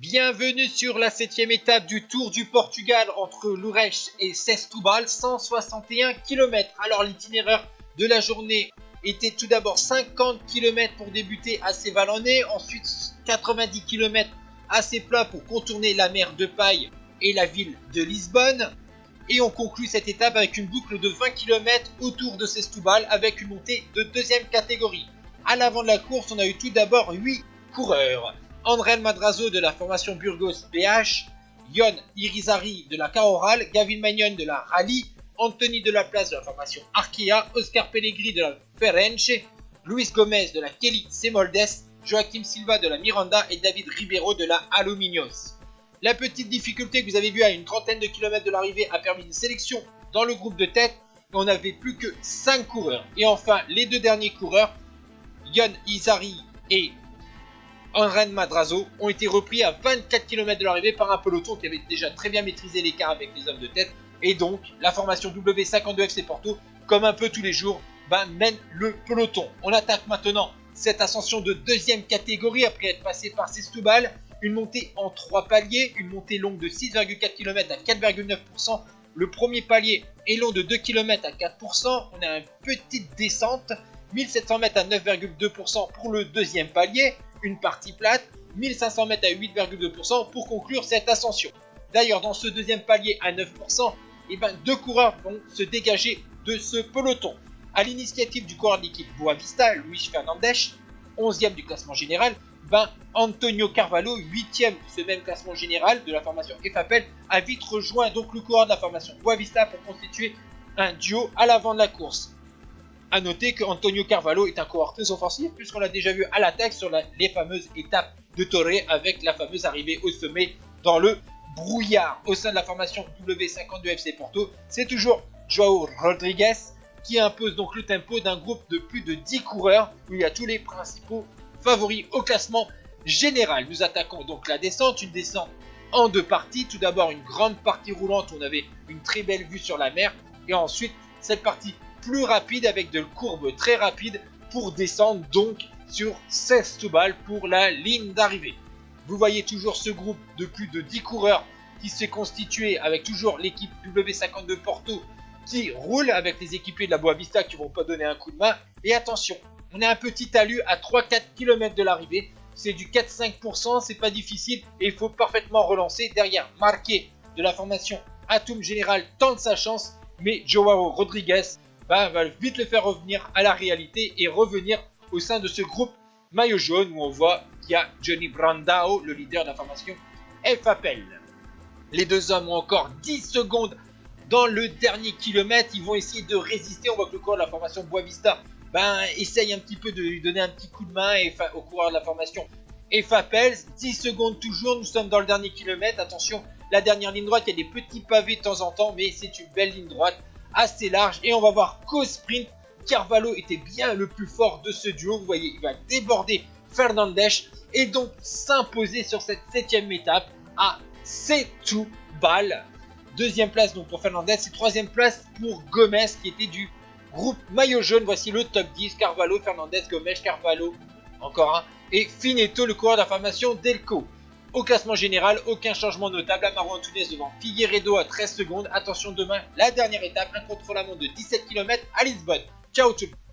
Bienvenue sur la 7e étape du Tour du Portugal entre Loures et Setúbal, 161 km. Alors l'itinéraire de la journée était tout d'abord 50 km pour débuter à Sévalonnais, ensuite 90 km assez plat pour contourner la mer de Paille et la ville de Lisbonne. Et on conclut cette étape avec une boucle de 20 km autour de Setúbal avec une montée de deuxième catégorie. À l'avant de la course, on a eu tout d'abord 8 coureurs. André Madrazo de la formation Burgos BH, Yon Irizarry de la Caoral, Gavin Magnon de la Rally, Anthony Delaplace de la formation Arkea, Oscar Pellegrini de la Ferenc, Luis Gomez de la Kelly Semoldes, Joaquim Silva de la Miranda et David Ribeiro de la Aluminios. La petite difficulté que vous avez vue à une trentaine de kilomètres de l'arrivée a permis une sélection dans le groupe de tête et on n'avait plus que 5 coureurs. Et enfin, les deux derniers coureurs, Yon Irizarry et André Madrazo, ont été repris à 24 km de l'arrivée par un peloton qui avait déjà très bien maîtrisé l'écart avec les hommes de tête. Et donc, la formation W52 FC Porto, comme un peu tous les jours, mène le peloton. On attaque maintenant cette ascension de deuxième catégorie après être passé par Setúbal. Une montée en 3 paliers, une montée longue de 6,4 km à 4,9%. Le premier palier est long de 2 km à 4%. On a une petite descente, 1700 mètres à 9,2% pour le deuxième palier. Une partie plate, 1500 mètres à 8,2% pour conclure cette ascension. D'ailleurs, dans ce deuxième palier à 9%, deux coureurs vont se dégager de ce peloton. À l'initiative du coureur de l'équipe Boavista, Luis Fernandes, 11e du classement général, Antonio Carvalho, 8e de ce même classement général de la formation FAPEL, a vite rejoint donc le coureur de la formation Boavista pour constituer un duo à l'avant de la course. A noter que Antonio Carvalho est un coureur très offensif puisqu'on l'a déjà vu à l'attaque sur les fameuses étapes de Torre avec la fameuse arrivée au sommet dans le brouillard. Au sein de la formation W52 FC Porto, c'est toujours Joao Rodrigues qui impose donc le tempo d'un groupe de plus de 10 coureurs où il y a tous les principaux favoris au classement général. Nous attaquons donc la descente, une descente en deux parties. Tout d'abord une grande partie roulante où on avait une très belle vue sur la mer et ensuite cette partie plus rapide avec de courbes très rapides pour descendre donc sur Setúbal pour la ligne d'arrivée. Vous voyez toujours ce groupe de plus de 10 coureurs qui s'est constitué avec toujours l'équipe W52 Porto qui roule avec les équipiers de la Boavista qui vont pas donner un coup de main. Et attention, on a un petit talus à 3-4 km de l'arrivée. C'est du 4-5%, c'est pas difficile et il faut parfaitement relancer. Derrière, Marqué de la formation Atum Général tente sa chance, mais Joao Rodrigues va vite le faire revenir à la réalité et revenir au sein de ce groupe maillot jaune où on voit qu'il y a Johnny Brandao, le leader de la formation FAPEL. Les deux hommes ont encore 10 secondes dans le dernier kilomètre. Ils vont essayer de résister. On voit que le coureur de la formation Boavista essaye un petit peu de lui donner un petit coup de main au coureur de la formation FAPEL. 10 secondes toujours. Nous sommes dans le dernier kilomètre. Attention, la dernière ligne droite, il y a des petits pavés de temps en temps, mais c'est une belle ligne droite assez large et on va voir qu'au sprint, Carvalho était bien le plus fort de ce duo. Vous voyez, il va déborder Fernandes et donc s'imposer sur cette 7e étape à Setúbal. Deuxième place donc pour Fernandes et troisième place pour Gomez qui était du groupe maillot jaune. Voici le top 10, Carvalho, Fernandes, Gomez, Carvalho, encore un, et Finetto, le coureur de la formation Delco. Au classement général, aucun changement notable. Amaro Antunes devant Figueiredo à 13 secondes. Attention demain, la dernière étape, un contre-la-montre de 17 km à Lisbonne. Ciao tout le monde.